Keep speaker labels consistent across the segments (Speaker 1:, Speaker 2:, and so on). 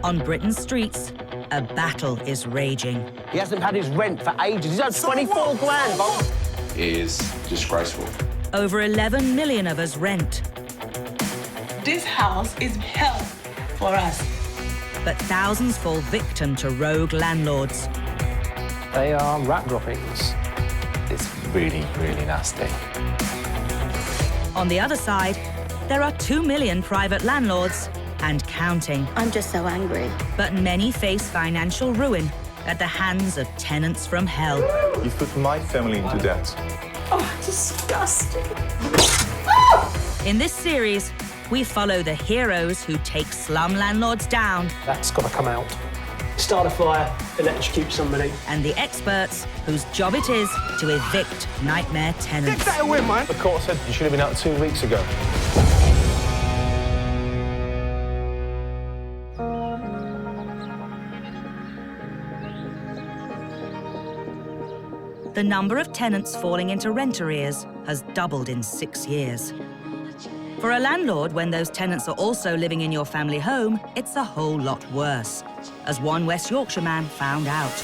Speaker 1: On Britain's streets, a battle is raging.
Speaker 2: He hasn't had his rent for ages. He's owed 24 grand, boss.
Speaker 3: It is disgraceful.
Speaker 1: Over 11 million of us rent.
Speaker 4: This house is hell for us.
Speaker 1: But thousands fall victim to rogue landlords.
Speaker 5: They are rat droppings.
Speaker 3: It's really, really nasty.
Speaker 1: On the other side, there are 2 million private landlords and counting.
Speaker 6: I'm just so angry.
Speaker 1: But many face financial ruin at the hands of tenants from hell.
Speaker 7: You've put my family into debt.
Speaker 4: Oh, disgusting.
Speaker 1: In this series, we follow the heroes who take slum landlords down
Speaker 5: That's got to come out. Start a fire, electrocute somebody.
Speaker 1: and the experts whose job it is to evict nightmare tenants.
Speaker 2: Get that away, man.
Speaker 5: The court said you should have been out 2 weeks ago.
Speaker 1: The number of tenants falling into rent arrears has doubled in 6 years. For a landlord, when those tenants are also living in your family home, it's a whole lot worse, as one West Yorkshire man found out.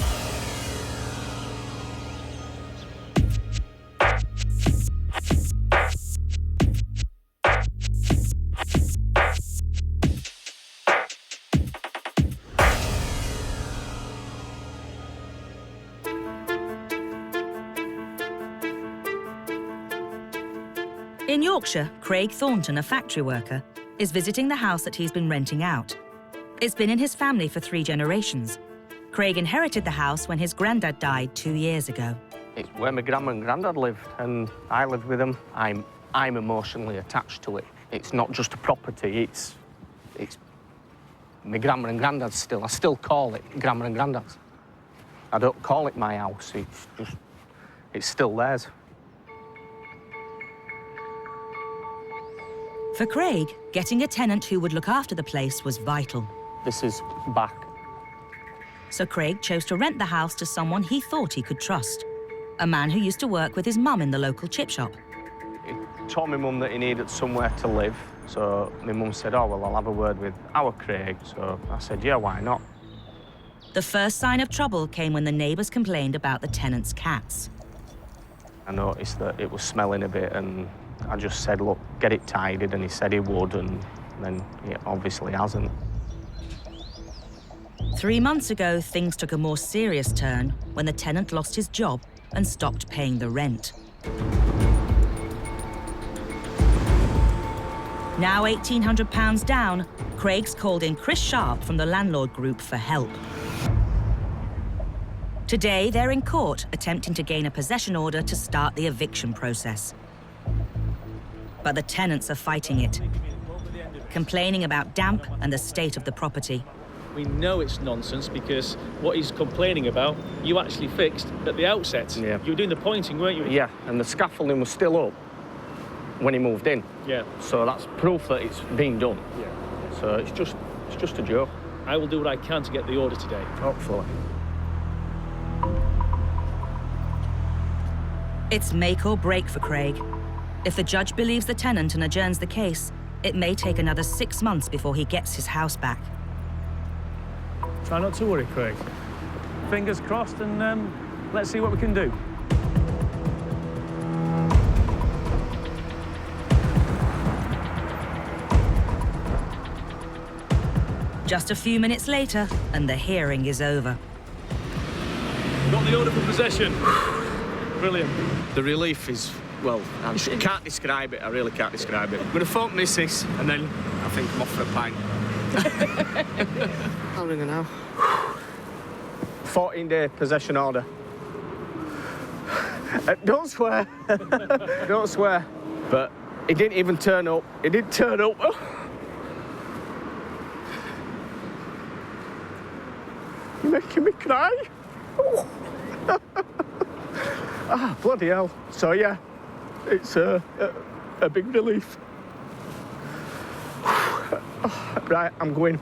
Speaker 1: In Yorkshire, Craig Thornton, a factory worker, is visiting the house that he's been renting out. It's been in his family for 3 generations. Craig inherited the house when his granddad died 2 years ago.
Speaker 8: It's where my grandma and granddad lived, and I live with them. I'm emotionally attached to it. It's not just a property, it's my grandma and granddad's still. I still call it grandma and granddad's. I don't call it my house, it's still theirs.
Speaker 1: For Craig, getting a tenant who would look after the place was vital.
Speaker 8: This is back.
Speaker 1: So Craig chose to rent the house to someone he thought he could trust, a man who used to work with his mum in the local chip shop.
Speaker 8: He told my mum that he needed somewhere to live, so my mum said, oh, well, I'll have a word with our Craig. So I said, yeah, why not?
Speaker 1: The first sign of trouble came when the neighbours complained about the tenant's cats.
Speaker 8: I noticed that it was smelling a bit, and I just said, look, get it tidied, and he said he would, and then he obviously hasn't.
Speaker 1: 3 months ago, things took a more serious turn when the tenant lost his job and stopped paying the rent. Now £1,800 down, Craig's called in Chris Sharp from the Landlord Group for help. Today, they're in court attempting to gain a possession order to start the eviction process. But the tenants are fighting it, complaining about damp and the state of the property.
Speaker 9: We know it's nonsense because what he's complaining about, you actually fixed at the outset.
Speaker 8: Yeah.
Speaker 9: You were doing the pointing, weren't you?
Speaker 8: Yeah, and the scaffolding was still up when he moved in.
Speaker 9: Yeah.
Speaker 8: So that's proof that it's been done.
Speaker 9: Yeah.
Speaker 8: So it's just a joke.
Speaker 9: I will do what I can to get the order today.
Speaker 8: Hopefully.
Speaker 1: It's make or break for Craig. If the judge believes the tenant and adjourns the case, it may take another 6 months before he gets his house back.
Speaker 9: Try not to worry, Craig. Fingers crossed, and let's see what we can do.
Speaker 1: Just a few minutes later, and the hearing is over.
Speaker 9: Got the order for possession. Brilliant.
Speaker 8: The relief is, well, I can't describe it. I really can't describe it. I'm going to phone Mrs. and then I think I'm off for a pint. I'll ring her now. 14-day possession order. Don't swear. Don't swear. But he didn't even turn up. He didn't turn up. You're making me cry. Ah, bloody hell. So, yeah, it's a big relief. Right, I'm going.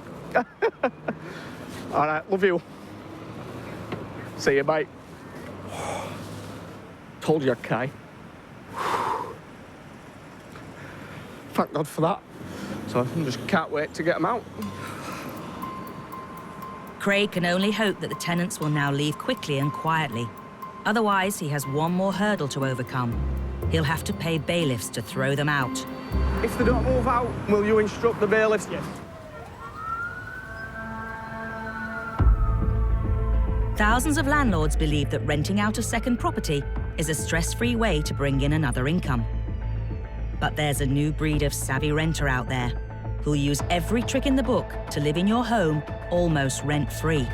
Speaker 8: All right, love you. See you, bye. Told you I'd cry. Thank God for that. So I just can't wait to get them out.
Speaker 1: Craig can only hope that the tenants will now leave quickly and quietly. Otherwise, he has one more hurdle to overcome. He'll have to pay bailiffs to throw them out.
Speaker 8: If they don't move out, will you instruct the bailiffs?
Speaker 9: Yes.
Speaker 1: Thousands of landlords believe that renting out a second property is a stress-free way to bring in another income. But there's a new breed of savvy renter out there who'll use every trick in the book to live in your home almost rent-free.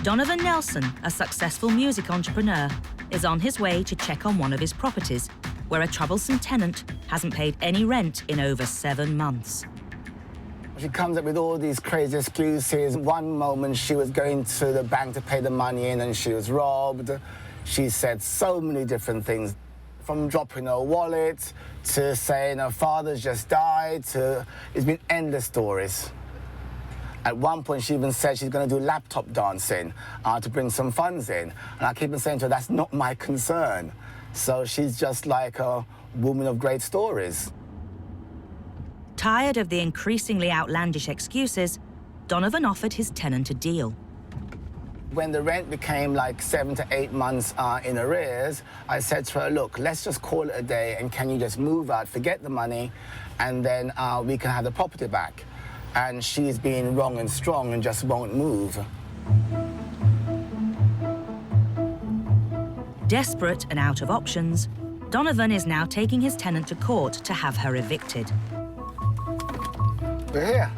Speaker 1: Donovan Nelson, a successful music entrepreneur, is on his way to check on one of his properties, where a troublesome tenant hasn't paid any rent in over 7 months.
Speaker 6: She comes up with all these crazy excuses. One moment she was going to the bank to pay the money in and she was robbed. She said so many different things, from dropping her wallet to saying her father's just died to... It's been endless stories. At one point, she even said she's going to do laptop dancing to bring some funds in. And I keep on saying to her, that's not my concern. So she's just like a woman of great stories.
Speaker 1: Tired of the increasingly outlandish excuses, Donovan offered his tenant a deal.
Speaker 6: When the rent became like 7 to 8 months in arrears, I said to her, look, let's just call it a day and can you just move out, forget the money, and then we can have the property back. And she's been wrong and strong and just won't move.
Speaker 1: Desperate and out of options, Donovan is now taking his tenant to court to have her evicted.
Speaker 6: We're here.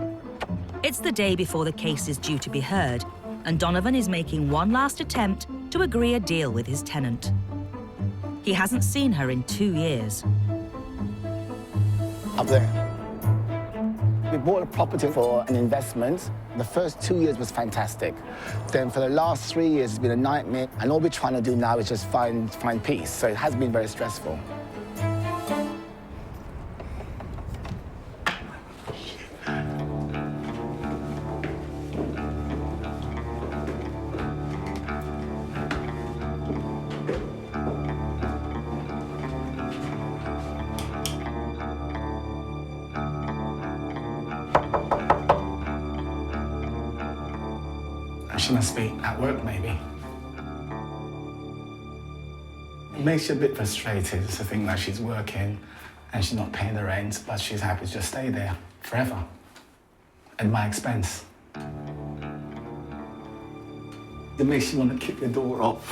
Speaker 1: It's the day before the case is due to be heard, and Donovan is making one last attempt to agree a deal with his tenant. He hasn't seen her in 2 years.
Speaker 6: Up there. We bought a property for an investment. The first 2 years was fantastic. Then for the last 3 years, it's been a nightmare. And all we're trying to do now is just find peace. So it has been very stressful. She must be at work, maybe. It makes you a bit frustrated to think that she's working and she's not paying the rent, but she's happy to just stay there forever at my expense. It makes you want to keep the door up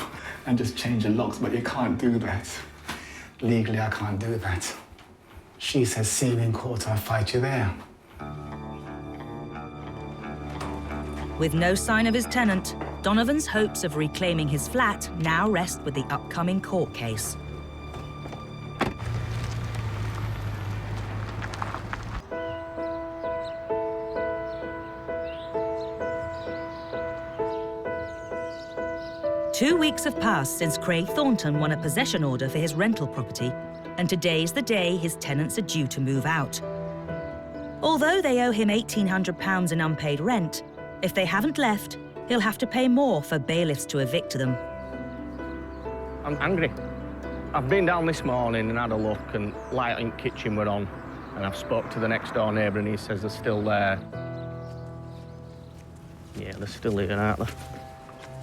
Speaker 6: and just change the locks, but you can't do that. Legally, I can't do that. She says, see you in court, I'll fight you there.
Speaker 1: With no sign of his tenant, Donovan's hopes of reclaiming his flat now rest with the upcoming court case. Two weeks have passed since Craig Thornton won a possession order for his rental property, and today's the day his tenants are due to move out. Although they owe him £1,800 in unpaid rent, if they haven't left, he'll have to pay more for bailiffs to evict them.
Speaker 8: I'm angry. I've been down this morning and had a look, and light in kitchen were on, and I've spoke to the next door neighbour and he says they're still there. Yeah, they're still here, aren't they?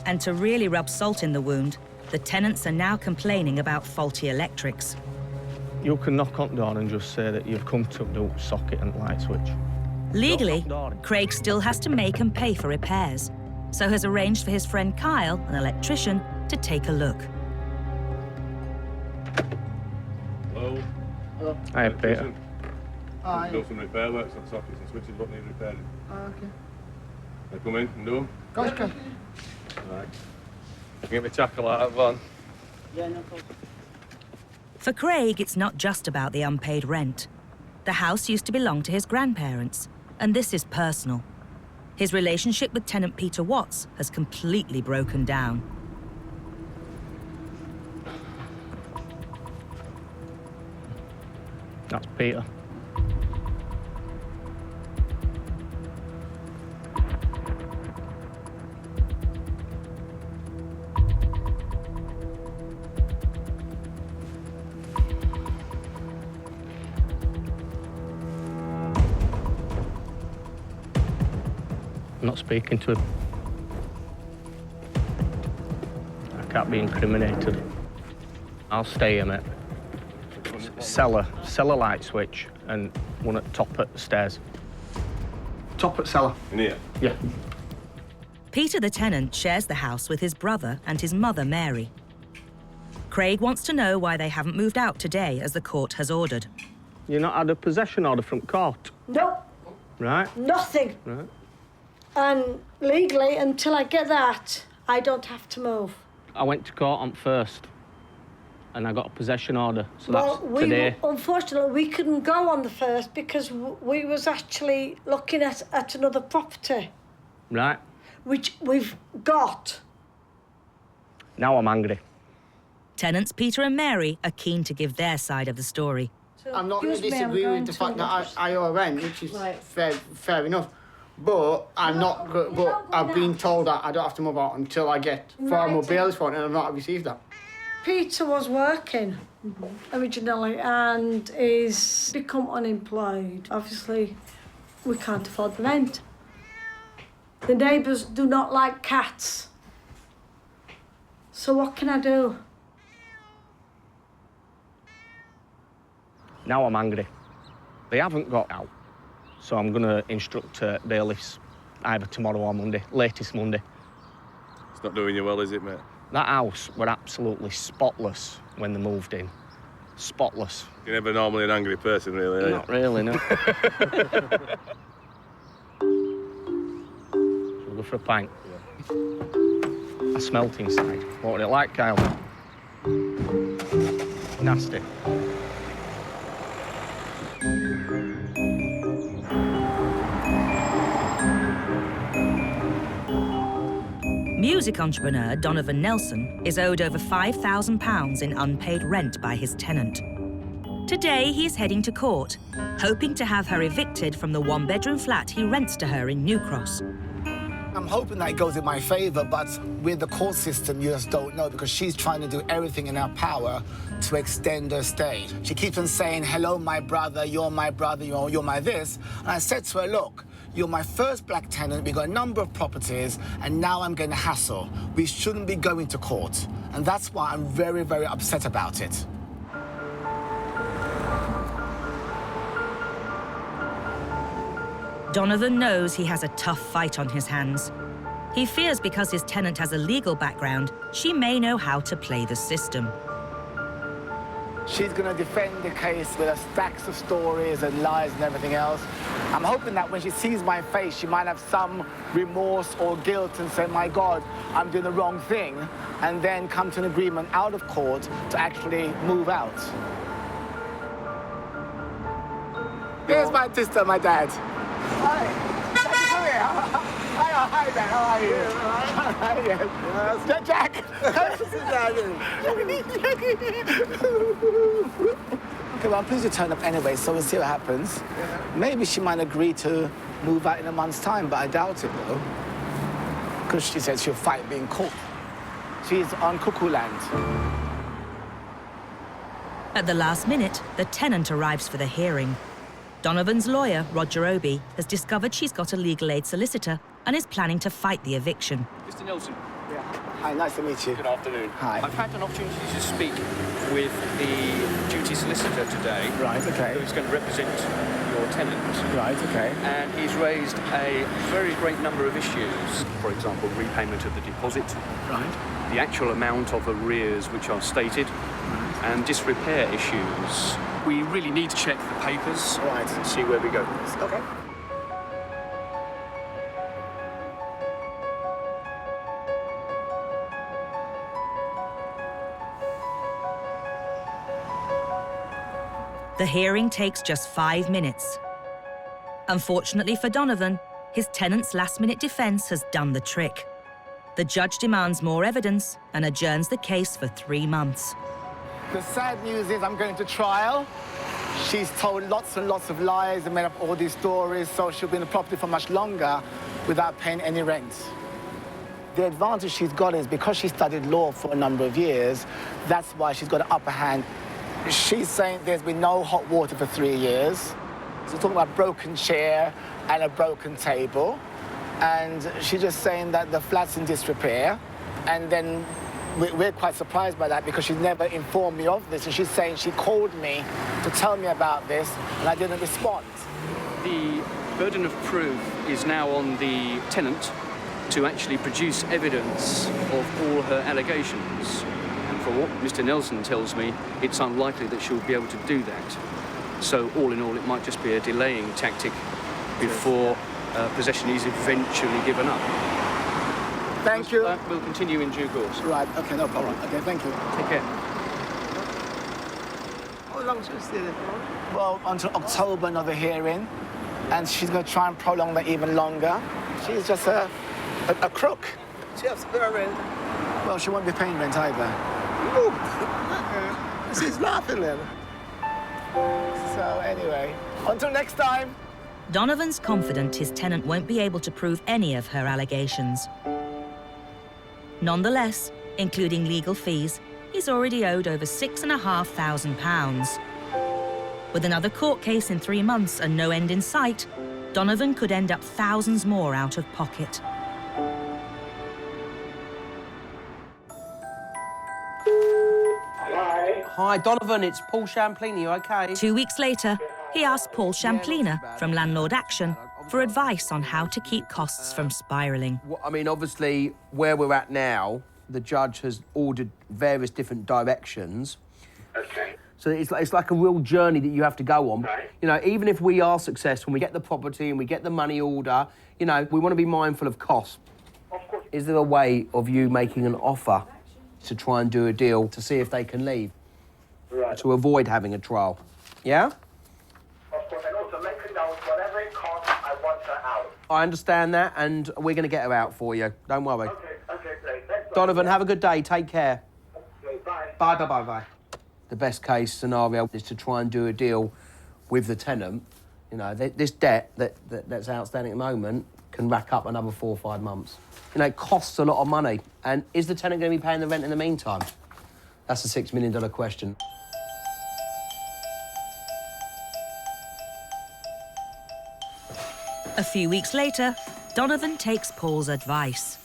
Speaker 1: And to really rub salt in the wound, the tenants are now complaining about faulty electrics.
Speaker 8: You can knock on the door and just say that you've come to do socket and light switch.
Speaker 1: Legally, Craig still has to make and pay for repairs, so has arranged for his friend Kyle, an electrician, to take a look.
Speaker 10: Hello.
Speaker 6: Hello.
Speaker 8: Hi, Peter.
Speaker 6: Hi.
Speaker 10: Do some repair works on sockets and switches, what need repairing.
Speaker 6: Okay.
Speaker 10: They come in and do them.
Speaker 6: Gosh, go.
Speaker 10: Right. Get me tackle out of van.
Speaker 6: Yeah, no problem.
Speaker 1: For Craig, it's not just about the unpaid rent. The house used to belong to his grandparents, and this is personal. His relationship with tenant Peter Watts has completely broken down.
Speaker 8: That's Peter. I'm not speaking to him. I can't be incriminated. I'll stay here, mate. Cellar light switch, and one at top at the stairs. Top at cellar.
Speaker 10: In here?
Speaker 8: Yeah.
Speaker 1: Peter the tenant shares the house with his brother and his mother, Mary. Craig wants to know why they haven't moved out today, as the court has ordered.
Speaker 8: You not had a possession order from court?
Speaker 11: No.
Speaker 8: Right.
Speaker 11: Nothing.
Speaker 8: Right.
Speaker 11: And legally, until I get that, I don't have to move.
Speaker 8: I went to court on first, and I got a possession order, so
Speaker 11: Well,
Speaker 8: that's today.
Speaker 11: Unfortunately, we couldn't go on the first because we was actually looking at another property,
Speaker 8: Right.
Speaker 11: which we've got.
Speaker 8: Now I'm angry.
Speaker 1: Tenants Peter and Mary are keen to give their side of the story.
Speaker 12: I'm not going to
Speaker 11: Excuse me, I'm
Speaker 12: disagree
Speaker 11: going
Speaker 12: with the
Speaker 11: to
Speaker 12: fact that I owe rent, which is
Speaker 11: Right.
Speaker 12: fair enough. But I've been told that I don't have to move out until I get formal
Speaker 11: Right.
Speaker 12: bailiffs for it, and I've not received that.
Speaker 11: Peter was working originally and is become unemployed. Obviously, we can't afford the rent. The neighbours do not like cats. So what can I do?
Speaker 8: Now I'm angry. They haven't got out, so I'm going to instruct bailiffs either tomorrow or Monday, latest Monday.
Speaker 10: It's not doing you well, is it, mate?
Speaker 8: That house were absolutely spotless when they moved in. Spotless.
Speaker 10: You're never normally an angry person, really, are you?
Speaker 8: Not really, no. We'll go for a pint. Yeah. I smelt inside. What was it like, Kyle? Nasty.
Speaker 1: Music entrepreneur Donovan Nelson is owed over £5,000 in unpaid rent by his tenant. Today, he is heading to court, hoping to have her evicted from the one-bedroom flat he rents to her in New Cross.
Speaker 6: I'm hoping that it goes in my favour, but with the court system, you just don't know, because she's trying to do everything in her power to extend her stay. She keeps on saying, hello, my brother, you're my brother, you're my this. And I said to her, look, you're my first black tenant, we've got a number of properties, and now I'm going to hassle. We shouldn't be going to court. And that's why I'm very, very upset about it.
Speaker 1: Donovan knows he has a tough fight on his hands. He fears because his tenant has a legal background, she may know how to play the system.
Speaker 6: She's going to defend the case with her stacks of stories and lies and everything else. I'm hoping that when she sees my face, she might have some remorse or guilt and say, my God, I'm doing the wrong thing, and then come to an agreement out of court to actually move out. Here's my sister, my dad. Hi. Come here. Hi, Dad. How are you? Hi, yes. Jack. Okay, well, I'm pleased to turn up anyway, so we'll see what happens. Maybe she might agree to move out in a month's time, but I doubt it, though. Because she said she'll fight being caught. She's on cuckoo land.
Speaker 1: At the last minute, the tenant arrives for the hearing. Donovan's lawyer, Roger Obi, has discovered she's got a legal aid solicitor and is planning to fight the eviction.
Speaker 13: Mr. Nelson.
Speaker 6: Yeah. Hi, nice to meet you.
Speaker 13: Good afternoon.
Speaker 6: Hi.
Speaker 13: I've had an opportunity to speak with the duty solicitor today.
Speaker 6: Right, okay.
Speaker 13: Who's going to represent your tenant.
Speaker 6: Right, okay.
Speaker 13: And he's raised a very great number of issues. For example, repayment of the deposit.
Speaker 6: Right.
Speaker 13: The actual amount of arrears which are stated. Right. And disrepair issues. We really need to check the papers.
Speaker 6: Right.
Speaker 13: And see where we go.
Speaker 6: Okay.
Speaker 1: The hearing takes just 5 minutes. Unfortunately for Donovan, his tenant's last-minute defence has done the trick. The judge demands more evidence and adjourns the case for 3 months.
Speaker 6: The sad news is I'm going to trial, She's told lots and lots of lies and made up all these stories, so she'll be in the property for much longer without paying any rent. The advantage she's got is because she studied law for a number of years, that's why she's got an upper hand. She's saying there's been no hot water for 3 years. So talking about a broken chair and a broken table. And she's just saying that the flat's in disrepair. And then we're quite surprised by that because she's never informed me of this. And she's saying she called me to tell me about this and I didn't respond.
Speaker 13: The burden of proof is now on the tenant to actually produce evidence of all her allegations. And from what Mr. Nelson tells me, it's unlikely that she'll be able to do that. So all in all, it might just be a delaying tactic before possession is eventually given up.
Speaker 6: Thank you.
Speaker 13: We'll continue in due course.
Speaker 6: Right, okay, no problem. Okay, thank you.
Speaker 13: Take care.
Speaker 2: How long should we stay there for?
Speaker 6: Well, until October, another hearing. And she's going to try and prolong that even longer. She's just a crook.
Speaker 2: She has to pay her rent.
Speaker 6: Well, she won't be paying rent either.
Speaker 2: She's laughing then.
Speaker 6: So anyway, until next time.
Speaker 1: Donovan's confident his tenant won't be able to prove any of her allegations. Nonetheless, including legal fees, he's already owed over £6,500. With another court case in 3 months and no end in sight, Donovan could end up thousands more out of pocket.
Speaker 2: Hi, Donovan, it's Paul Champlain. Are you okay?
Speaker 1: 2 weeks later, he asked Paul Champlina from Landlord Action for advice on how to keep costs from spiralling.
Speaker 2: I mean, obviously, where we're at now, the judge has ordered various different directions.
Speaker 14: Okay.
Speaker 2: So it's like a real journey that you have to go on.
Speaker 14: Right.
Speaker 2: You know, even if we are successful, we get the property and we get the money order, you know, we want to be mindful of costs.
Speaker 14: Of course.
Speaker 2: Is there a way of you making an offer to try and do a deal to see if they can leave?
Speaker 14: Right.
Speaker 2: To avoid having a trial. Yeah?
Speaker 14: Of course, and also make a note, whatever it costs, I want her out.
Speaker 2: I understand that, and we're going to get her out for you. Don't worry.
Speaker 14: Okay, great. Thanks.
Speaker 2: Donovan, have a good day. Take care.
Speaker 14: Okay, bye.
Speaker 2: Bye, bye, bye, bye. The best case scenario is to try and do a deal with the tenant. You know, this debt that's outstanding at the moment can rack up another 4 or 5 months. You know, it costs a lot of money. And is the tenant going to be paying the rent in the meantime? That's a $6 million question.
Speaker 1: A few weeks later, Donovan takes Paul's advice.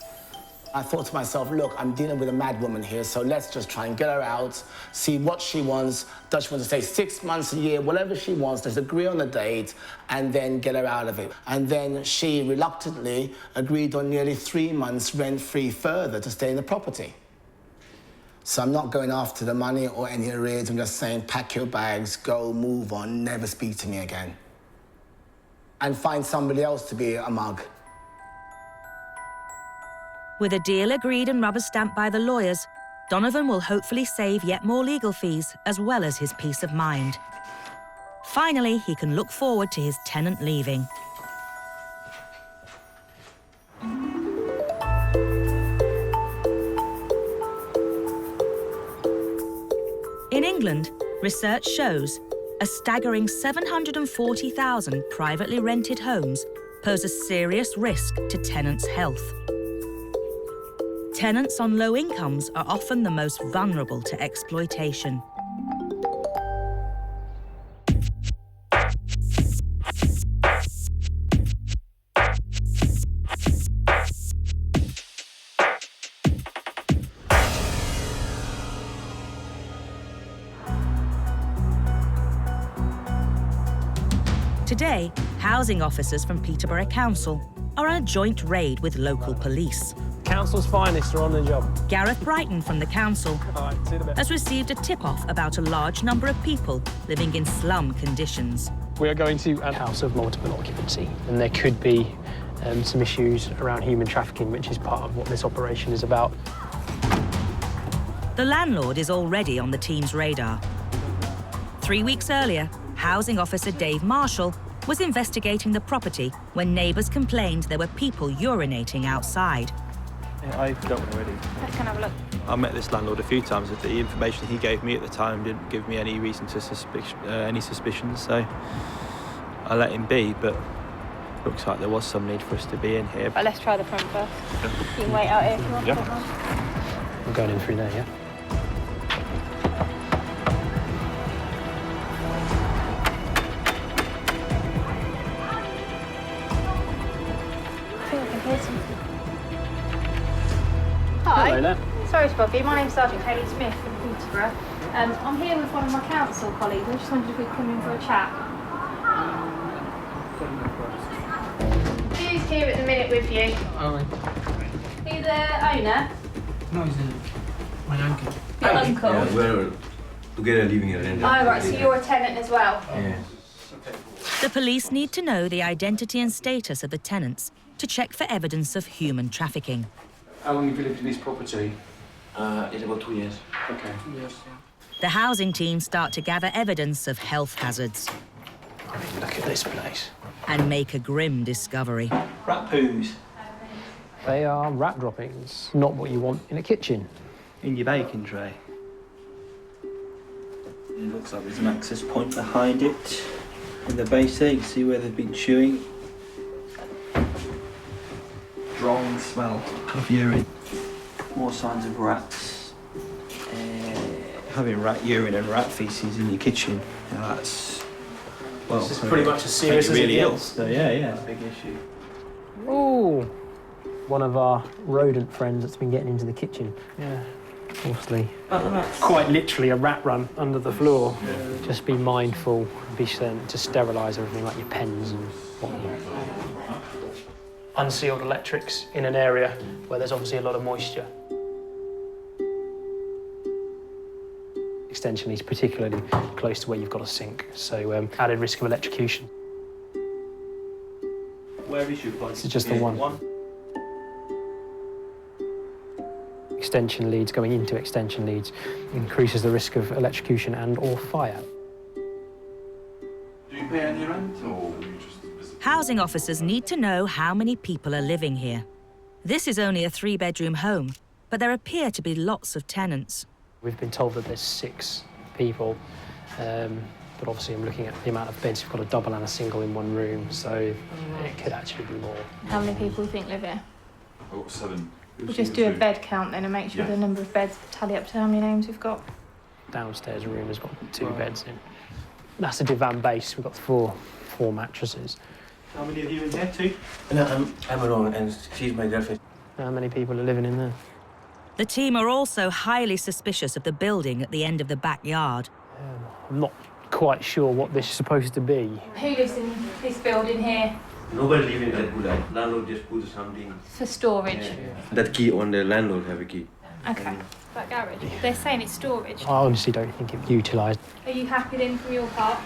Speaker 6: I thought to myself, look, I'm dealing with a mad woman here, so let's just try and get her out, see what she wants. Does she want to stay 6 months, a year, whatever she wants, let's agree on a date, and then get her out of it. And then she reluctantly agreed on nearly 3 months rent-free further to stay in the property. So I'm not going after the money or any arrears, I'm just saying, pack your bags, go, move on, never speak to me again. And find somebody else to be a mug.
Speaker 1: With a deal agreed and rubber-stamped by the lawyers, Donovan will hopefully save yet more legal fees as well as his peace of mind. Finally, he can look forward to his tenant leaving. In England, research shows a staggering 740,000 privately rented homes pose a serious risk to tenants' health. Tenants on low incomes are often the most vulnerable to exploitation. Today, housing officers from Peterborough Council are on a joint raid with local police.
Speaker 5: Council's finest are on the job.
Speaker 1: Gareth Brighton from the council has received a tip-off about a large number of people living in slum conditions.
Speaker 9: We are going to a house of multiple occupancy, and there could be some issues around human trafficking, which is part of what this operation is about.
Speaker 1: The landlord is already on the team's radar. 3 weeks earlier, housing officer Dave Marshall was investigating the property when neighbours complained there were people urinating outside.
Speaker 9: I've got one already.
Speaker 15: Can I have a look? I met this landlord a few times. The information he gave me at the time didn't give me any reason to any suspicions, so I let him be, but looks like there was some need for us to be in here.
Speaker 16: But let's try the front first. You can wait out here if you want.
Speaker 9: Yeah. I'm going in through there, yeah?
Speaker 16: I think I can hear something. Hi.
Speaker 9: Hello there.
Speaker 16: Sorry to bother you. My name's Sergeant Hayley Smith from Peterborough. I'm here with one of my council colleagues. I just wondered if we could come in for a chat. Who's here at the minute with you?
Speaker 12: Are
Speaker 16: you the owner?
Speaker 12: No, he's my uncle.
Speaker 16: Your uncle?
Speaker 17: Yeah, we're together living here.
Speaker 16: Oh, right, so you're a tenant as well?
Speaker 17: Yeah.
Speaker 1: The police need to know the identity and status of the tenants to check for evidence of human trafficking.
Speaker 13: How long have you lived in this property?
Speaker 17: It's about 2 years.
Speaker 13: Okay. Yes.
Speaker 1: The housing team start to gather evidence of health hazards.
Speaker 9: I mean, look at this place.
Speaker 1: And make a grim discovery.
Speaker 15: Rat poos.
Speaker 9: They are rat droppings, not what you want in a kitchen.
Speaker 15: In your baking tray. It looks like there's an access point behind it. In the base there, you can see where they've been chewing. Strong smell of urine. More signs of rats. Having rat urine and rat feces in your kitchen, that's... Well,
Speaker 5: this is pretty much as serious as it gets.
Speaker 15: So yeah, it's a big issue.
Speaker 9: Oh, one of our rodent friends that's been getting into the kitchen. Yeah, obviously. Quite literally a rat run under the floor. Yeah. Just be mindful, be certain to sterilise everything, like your pens and whatnot. Unsealed electrics in an area where there's obviously a lot of moisture. Extension leads particularly close to where you've got a sink, so added risk of electrocution.
Speaker 15: Where is your plug?
Speaker 9: It's just the one. Extension leads, going into extension leads, increases the risk of electrocution and/or fire.
Speaker 3: Do you pay any rent, or you just visit?
Speaker 1: Housing officers need to know how many people are living here. This is only a 3-bedroom home, but there appear to be lots of tenants.
Speaker 9: We've been told that there's 6 people, but obviously I'm looking at the amount of beds. We've got a double and a single in one room, so it could actually be more.
Speaker 16: How many people do you think live here?
Speaker 3: Oh, 7.
Speaker 16: We'll just do a bed count then and make sure the number of beds tally up to how many names we've got.
Speaker 9: Downstairs room has got 2 beds in. That's a divan base. We've got 4 mattresses.
Speaker 15: How many of you in there, 2?
Speaker 17: No, I'm alone, and she's my girlfriend.
Speaker 9: How many people are living in there?
Speaker 1: The team are also highly suspicious of the building at the end of the backyard.
Speaker 9: I'm not quite sure what this is supposed to be.
Speaker 16: Who lives in this building here?
Speaker 17: Nobody lives in that. Landlord just put something.
Speaker 16: For storage?
Speaker 17: Yeah. That key on the landlord have a key.
Speaker 16: Okay. That garage? They're saying it's storage.
Speaker 9: I honestly don't think it's utilised.
Speaker 16: Are you happy then from your part?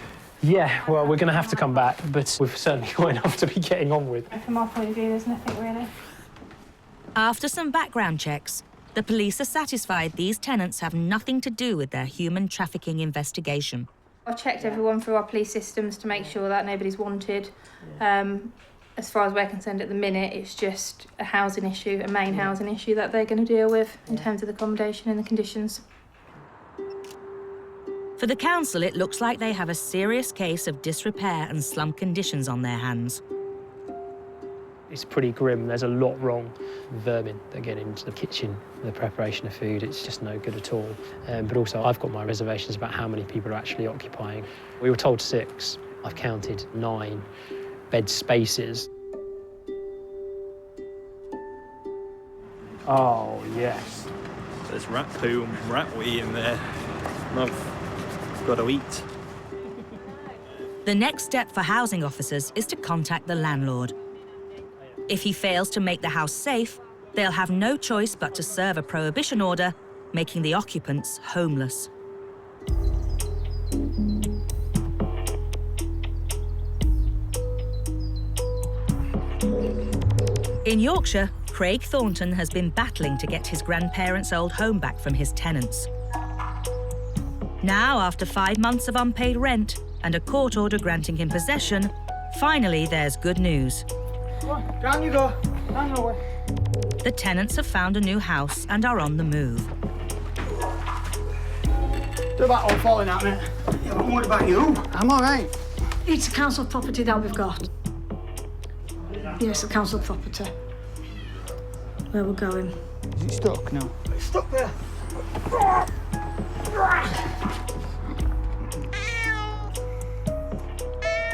Speaker 9: Yeah, well, we're going to have to come back, but we've certainly got enough to be getting on with.
Speaker 16: From our point of view, there's nothing really.
Speaker 1: After some background checks, the police are satisfied these tenants have nothing to do with their human trafficking investigation.
Speaker 16: I've checked everyone through our police systems to make sure that nobody's wanted. As far as we're concerned at the minute, it's just a housing issue, a main housing issue that they're going to deal with in terms of the accommodation and the conditions.
Speaker 1: For the council, it looks like they have a serious case of disrepair and slum conditions on their hands.
Speaker 9: It's pretty grim. There's a lot wrong. Vermin that get into the kitchen, the preparation of food, it's just no good at all. But also, I've got my reservations about how many people are actually occupying. We were told 6. I've counted 9 bed spaces. Oh, yes.
Speaker 15: There's rat poo and rat wee in there. I've got to eat.
Speaker 1: The next step for housing officers is to contact the landlord. If he fails to make the house safe, they'll have no choice but to serve a prohibition order, making the occupants homeless. In Yorkshire, Craig Thornton has been battling to get his grandparents' old home back from his tenants. Now, after 5 months of unpaid rent and a court order granting him possession, finally there's good news.
Speaker 12: Come on, down you go. Down your way.
Speaker 1: The tenants have found a new house and are on the move.
Speaker 12: Do about all falling out, mate.
Speaker 6: Yeah, but what about you?
Speaker 12: I'm all right.
Speaker 11: It's a council property that we've got. Yes, a council property. Where we're going.
Speaker 12: Is it stuck? No.
Speaker 6: It's stuck there.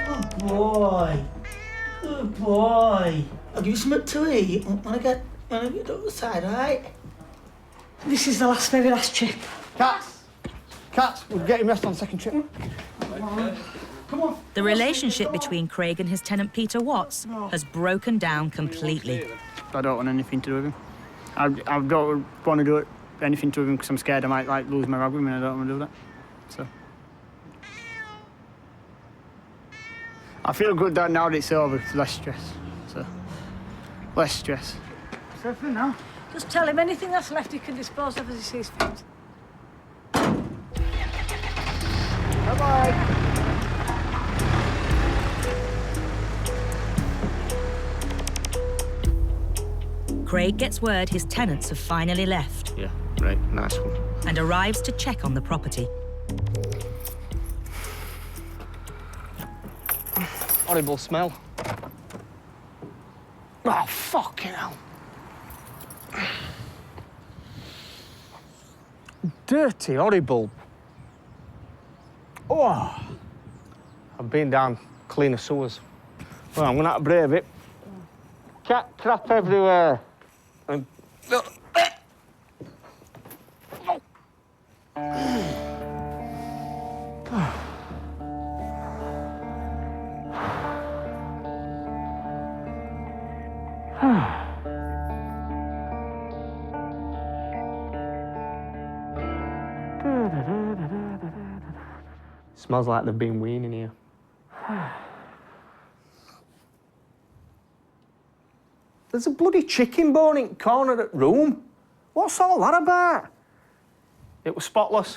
Speaker 6: Good boy. Good boy. I'll give you something to eat when I get to the other side, all right?
Speaker 11: This is the very last trip.
Speaker 12: Cats! Cats, we're getting rest on the second trip. Come on.
Speaker 1: The relationship between Craig and his tenant Peter Watts has broken down completely.
Speaker 12: I don't want anything to do with him. I don't want to do anything to him because I'm scared I might lose my rag with him and I don't want to do that. So. I feel good that now that it's over, it's less stress. So, less stress. So for now.
Speaker 11: Just tell him anything that's left he can dispose of as he sees fit.
Speaker 12: Bye-bye.
Speaker 1: Craig gets word his tenants have finally left.
Speaker 8: Yeah, right, nice one.
Speaker 1: And arrives to check on the property.
Speaker 8: Horrible smell.
Speaker 12: Oh, fucking hell.
Speaker 8: Dirty, horrible. Oh. I've been down cleaner sewers. Well, I'm gonna have to brave it. Cat crap everywhere. And... Smells like they've been weaning here. There's a bloody chicken bone in the corner of the room. What's all that about? It was spotless.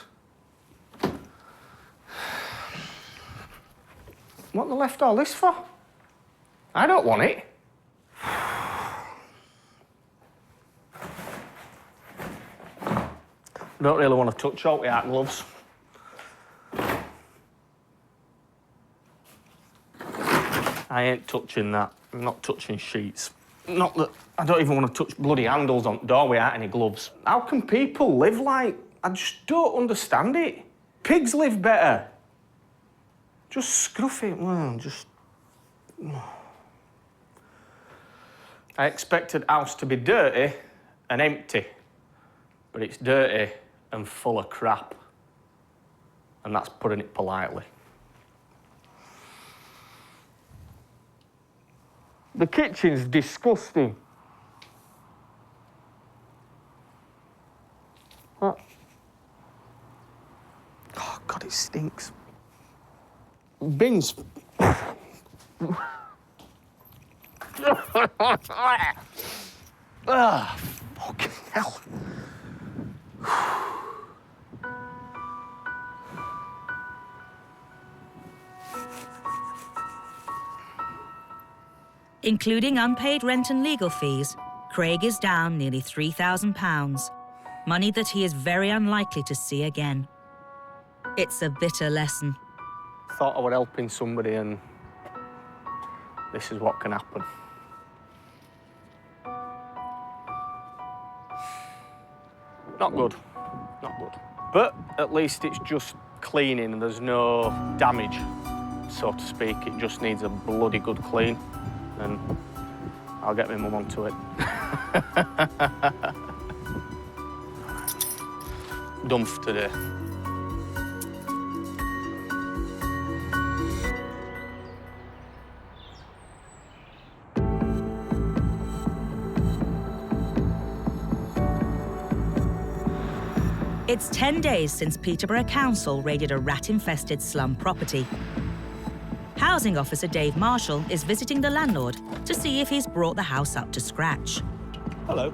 Speaker 8: What they left all this for? I don't want it. I don't really want to touch out without gloves. I ain't touching that. I'm not touching sheets. Not that I don't even want to touch bloody handles on the door without any gloves. How can people live like... I just don't understand it. Pigs live better. Just scruff it, well, just... I expected the house to be dirty and empty, but it's dirty and full of crap. And that's putting it politely. The kitchen's disgusting. What? Oh, God, it stinks. Bins. Ah, fucking hell.
Speaker 1: Including unpaid rent and legal fees, Craig is down nearly £3,000, money that he is very unlikely to see again. It's a bitter lesson.
Speaker 8: Thought I were helping somebody and this is what can happen. Not good, not good. But at least it's just cleaning and there's no damage, so to speak. It just needs a bloody good clean. And I'll get my mum onto it. Done for today.
Speaker 1: It's 10 days since Peterborough Council raided a rat-infested slum property. Housing officer Dave Marshall is visiting the landlord to see if he's brought the house up to scratch.
Speaker 15: Hello.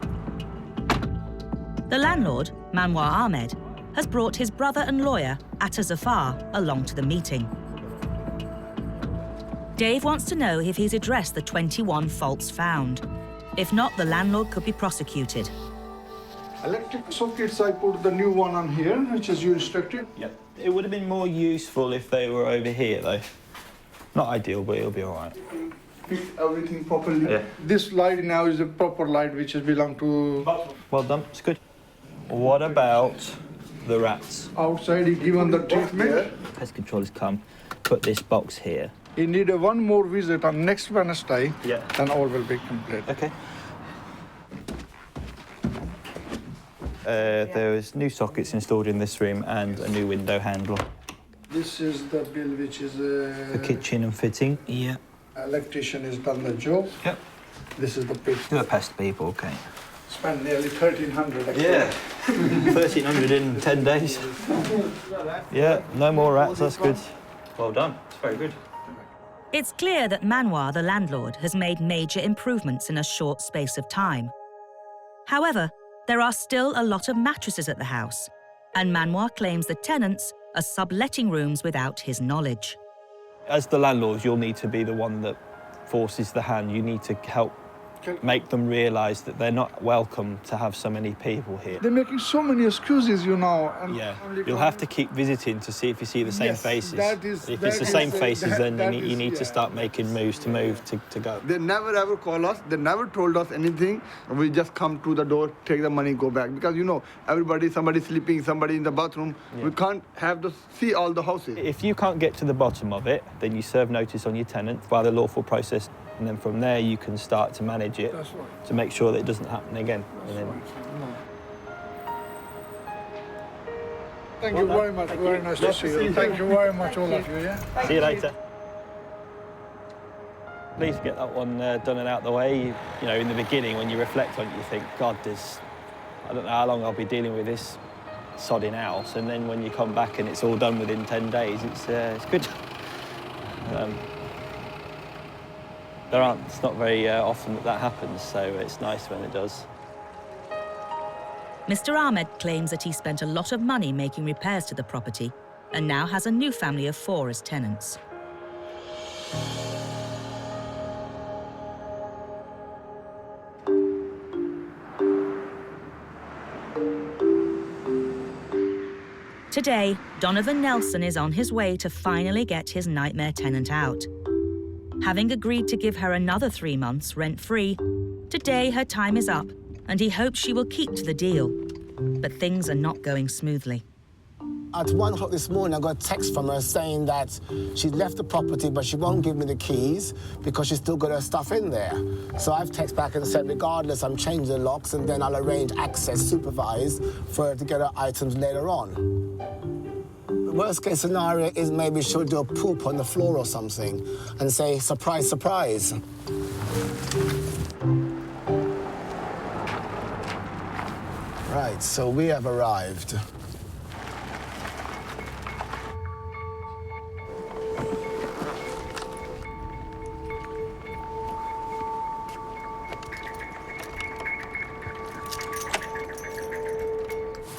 Speaker 1: The landlord, Manwar Ahmed, has brought his brother and lawyer, Atta Zafar, along to the meeting. Dave wants to know if he's addressed the 21 faults found. If not, the landlord could be prosecuted.
Speaker 18: Electric sockets, I put the new one on here, which is U-restricted.
Speaker 15: Yep. It would have been more useful if they were over here, though. Not ideal, but it'll be all right.
Speaker 18: Fit everything properly.
Speaker 15: Yeah.
Speaker 18: This light now is a proper light which has belonged to...
Speaker 15: Well done, it's good. What about the rats?
Speaker 18: Outside, he given the treatment.
Speaker 15: Pest controllers come, put this box here.
Speaker 18: He need one more visit on next Wednesday.
Speaker 15: Yeah.
Speaker 18: Then all will be complete.
Speaker 15: Okay. There is new sockets installed in this room and a new window handle.
Speaker 18: This is the bill which is...
Speaker 15: The kitchen and fitting. Yeah.
Speaker 18: Electrician has done the job.
Speaker 15: Yep.
Speaker 18: This is the pit.
Speaker 15: You're a pest people, okay.
Speaker 18: Spent nearly 1,300. Actually.
Speaker 15: Yeah. 1,300 in 10 days. Yeah, no more rats, that's good. Well done, it's very good.
Speaker 1: It's clear that Manoir, the landlord, has made major improvements in a short space of time. However, there are still a lot of mattresses at the house, and Manoir claims the tenants are subletting rooms without his knowledge.
Speaker 15: As the landlord, you'll need to be the one that forces the hand. You need to help make them realise that they're not welcome to have so many people here.
Speaker 18: They're making so many excuses, you know. And
Speaker 15: yeah, you'll have to keep visiting to see if you see the same faces. If it's the same faces, then you need to start making moves to go.
Speaker 19: They never ever call us. They never told us anything. We just come to the door, take the money, go back. Because, you know, somebody sleeping, somebody in the bathroom. Yeah. We can't have to see all the houses.
Speaker 15: If you can't get to the bottom of it, then you serve notice on your tenant via the lawful process. And then from there, you can start to manage it to make sure that it doesn't happen again.
Speaker 18: Thank you very much. Very nice to see you. Thank you very much, all of you. Yeah.
Speaker 15: See you later. Please get that one done and out the way. You know, in the beginning, when you reflect on it, you think, God, I don't know how long I'll be dealing with this sodding house. And then when you come back and it's all done within 10 days, it's good. It's not very often that happens, so it's nice when it does.
Speaker 1: Mr. Ahmed claims that he spent a lot of money making repairs to the property and now has a new family of 4 as tenants. Today, Donovan Nelson is on his way to finally get his nightmare tenant out. Having agreed to give her another 3 months rent-free, today her time is up and he hopes she will keep to the deal. But things are not going smoothly.
Speaker 6: At 1 o'clock this morning, I got a text from her saying that she's left the property, but she won't give me the keys because she's still got her stuff in there. So I've texted back and said, regardless, I'm changing the locks and then I'll arrange access supervised for her to get her items later on. Worst case scenario is maybe she'll do a poop on the floor or something and say, surprise, surprise. Right, so we have arrived.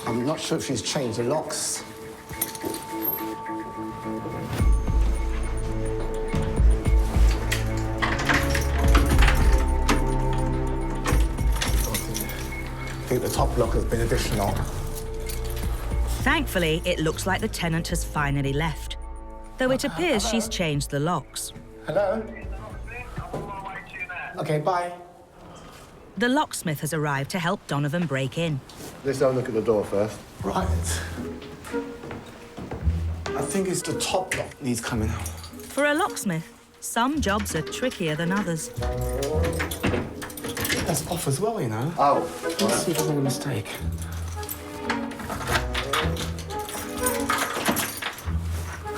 Speaker 6: I'm not sure if she's changed the locks. I think the top lock has been additional.
Speaker 1: Thankfully, it looks like the tenant has finally left, though it appears she's changed the locks.
Speaker 6: Hello? Okay, bye.
Speaker 1: The locksmith has arrived to help Donovan break in.
Speaker 19: Let's have a look at the door first.
Speaker 6: Right. I think it's the top lock needs coming out.
Speaker 1: For a locksmith, some jobs are trickier than others.
Speaker 6: That's off as well, you know.
Speaker 19: Oh.
Speaker 6: Let's see if there's any mistake.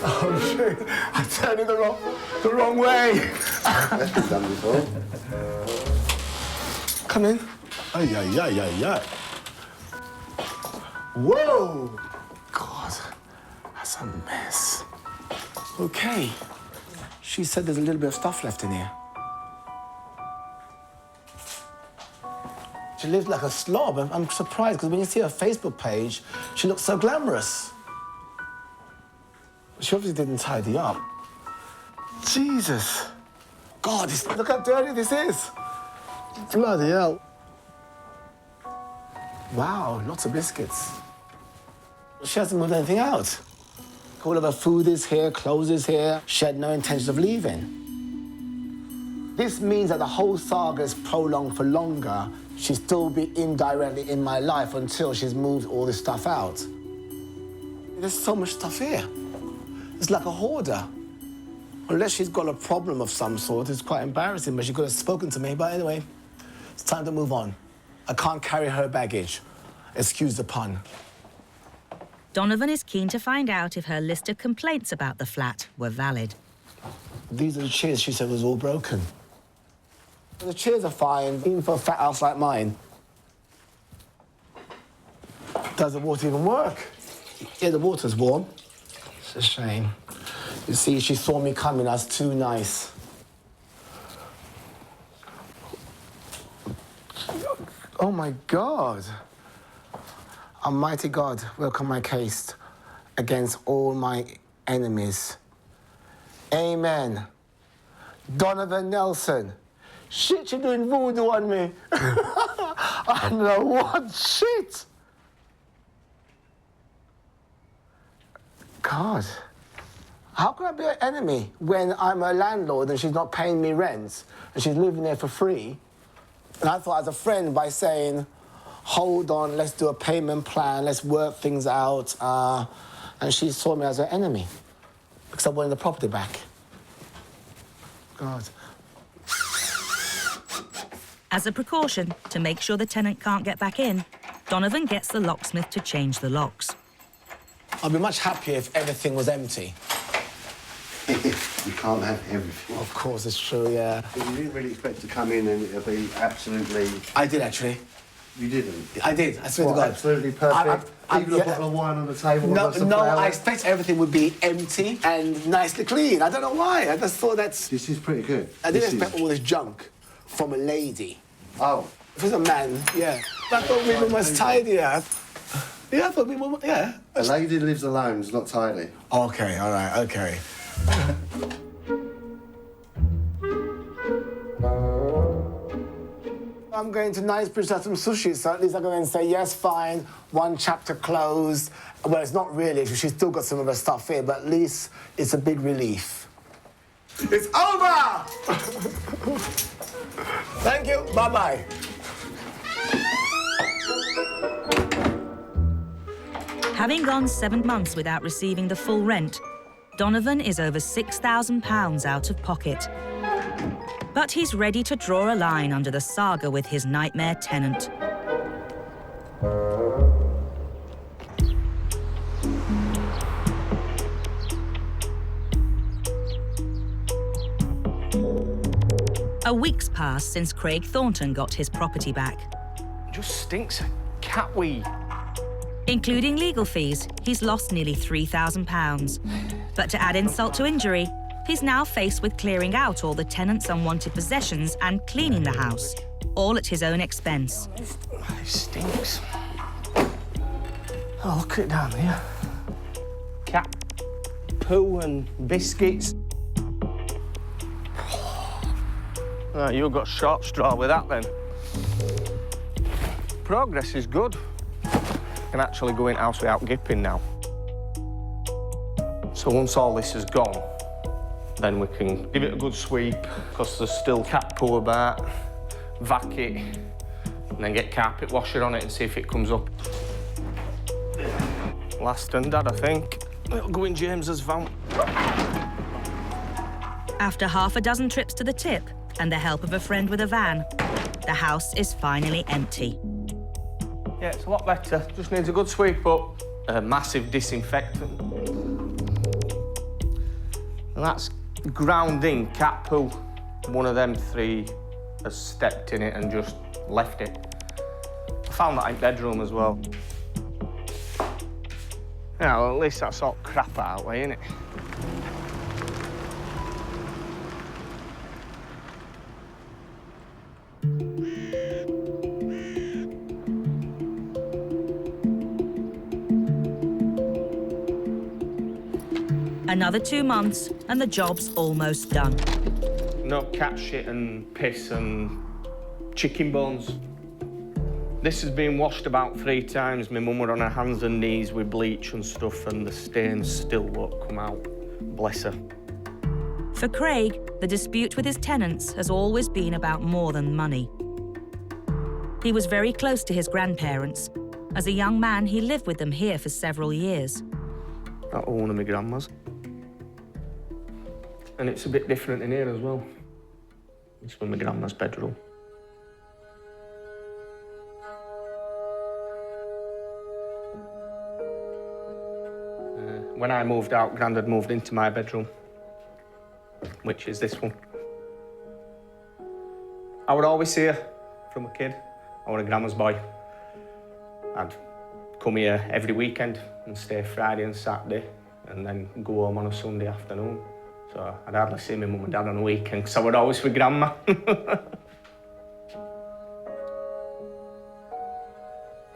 Speaker 6: Oh, shit. I turned it the wrong way.
Speaker 19: That's been done before.
Speaker 6: Come in. Ay, ay, ay, ay, ay. Whoa! God, that's a mess. Okay. She said there's a little bit of stuff left in here. She lives like a slob. I'm surprised, because when you see her Facebook page, she looks so glamorous. She obviously didn't tidy up. Jesus. God, look how dirty this is. Bloody hell. Wow, lots of biscuits. She hasn't moved anything out. All of her food is here, clothes is here. She had no intention of leaving. This means that the whole saga is prolonged for longer. She'll still be indirectly in my life until she's moved all this stuff out. There's so much stuff here. It's like a hoarder. Unless she's got a problem of some sort, it's quite embarrassing, but she could have spoken to me. But anyway, it's time to move on. I can't carry her baggage. Excuse the pun.
Speaker 1: Donovan is keen to find out if her list of complaints about the flat were valid.
Speaker 6: These are the chairs she said was all broken. The chairs are fine, even for a fat house like mine. Does the water even work? Yeah, the water's warm. It's a shame. You see, she saw me coming, I was too nice. Oh, my God. Almighty God, welcome my case against all my enemies. Amen. Donovan Nelson. Shit, you're doing voodoo on me. I don't know what shit. God. How can I be an enemy when I'm a landlord and she's not paying me rent and she's living there for free? And I thought as a friend by saying, hold on, let's do a payment plan, let's work things out. And she saw me as an enemy because I wanted the property back. God.
Speaker 1: As a precaution, to make sure the tenant can't get back in, Donovan gets the locksmith to change the locks.
Speaker 6: I'd be much happier if everything was empty.
Speaker 20: You can't have everything.
Speaker 6: Of course, it's true, yeah.
Speaker 20: But you didn't really expect to come in and it'll be absolutely...
Speaker 6: I did, actually.
Speaker 20: You didn't?
Speaker 6: I did, I swear to God.
Speaker 20: Absolutely perfect? Even a bottle of wine on the table?
Speaker 6: No, I expect everything would be empty and nicely clean. I don't know why. I just thought that's...
Speaker 20: This is pretty good.
Speaker 6: I didn't expect all this junk from a lady.
Speaker 20: Oh.
Speaker 6: If it was a man, yeah. I thought women was tidier. Yeah, I thought women, yeah.
Speaker 20: A lady lives alone is not tidy.
Speaker 6: Okay, all right, okay. I'm going to Knightsbridge to have some sushi, so at least I can then say, yes, fine, one chapter closed. Well, it's not really, she's still got some of her stuff here, but at least it's a big relief. It's over! Thank you, bye-bye.
Speaker 1: Having gone 7 months without receiving the full rent, Donovan is over £6,000 out of pocket. But he's ready to draw a line under the saga with his nightmare tenant. A week's passed since Craig Thornton got his property back.
Speaker 8: It just stinks of cat wee.
Speaker 1: Including legal fees, he's lost nearly £3,000. But to add insult to injury, he's now faced with clearing out all the tenant's unwanted possessions and cleaning the house, all at his own expense.
Speaker 8: It stinks.
Speaker 6: Oh, look at it down there.
Speaker 8: Cat poo and biscuits. Oh, you got short straw with that, then. Progress is good. I can actually go in house without gipping now. So once all this is gone, then we can give it a good sweep, because there's still cat poo about, vac it, and then get carpet washer on it and see if it comes up. Last and Dad, I think. It'll go in James's van.
Speaker 1: After half a dozen trips to the tip and the help of a friend with a van, the house is finally empty.
Speaker 8: Yeah, it's a lot better. Just needs a good sweep up, a massive disinfectant. And that's ground in cat poo. One of them three has stepped in it and just left it. I found that in bedroom as well. Yeah, well, at least that's all crap out of the way, innit?
Speaker 1: Another 2 months, and the job's almost done.
Speaker 8: No cat shit and piss and chicken bones. This has been washed about 3 times. My mum were on her hands and knees with bleach and stuff, and the stains still won't come out. Bless her.
Speaker 1: For Craig, the dispute with his tenants has always been about more than money. He was very close to his grandparents. As a young man, he lived with them here for several years.
Speaker 8: That's one of my grandmas. And it's a bit different in here as well. It's my grandma's bedroom. When I moved out, Grandad moved into my bedroom, which is this one. I would always see her from a kid. I was a grandma's boy. I'd come here every weekend and stay Friday and Saturday and then go home on a Sunday afternoon. So I'd hardly see my mum and dad on a weekend because I would always with grandma.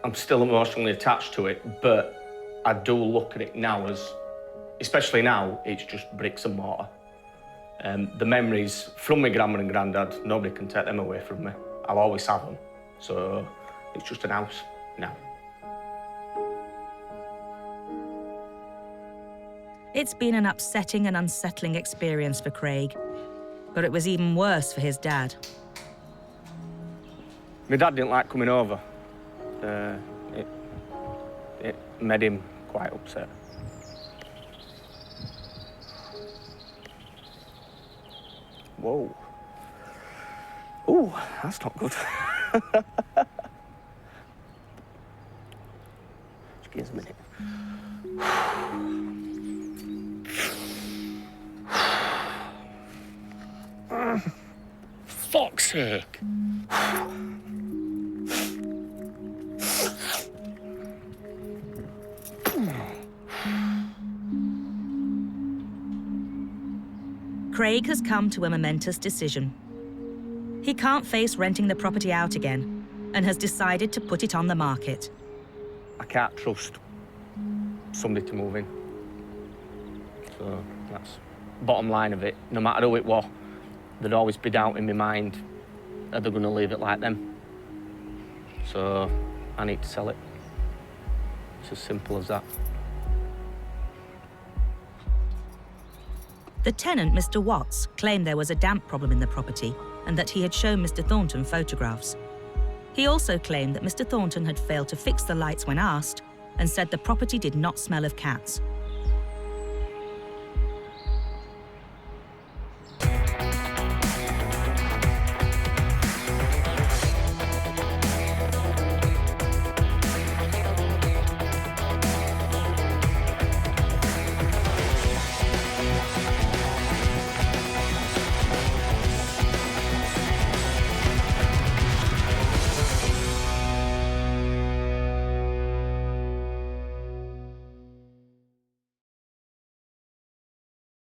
Speaker 8: I'm still emotionally attached to it, but I do look at it now as, especially now, it's just bricks and mortar. The memories from my grandma and granddad, nobody can take them away from me. I'll always have them. So it's just an house now.
Speaker 1: It's been an upsetting and unsettling experience for Craig, but it was even worse for his dad.
Speaker 8: My dad didn't like coming over. It made him quite upset. Whoa. Ooh, that's not good. Just give us a minute. Fuck's sake.
Speaker 1: Craig has come to a momentous decision. He can't face renting the property out again and has decided to put it on the market.
Speaker 8: I can't trust somebody to move in. So that's the bottom line of it. No matter who it was, there'd always be doubt in my mind, are they going to leave it like them? So I need to sell it. It's as simple as that.
Speaker 1: The tenant, Mr. Watts, claimed there was a damp problem in the property and that he had shown Mr. Thornton photographs. He also claimed that Mr. Thornton had failed to fix the lights when asked and said the property did not smell of cats.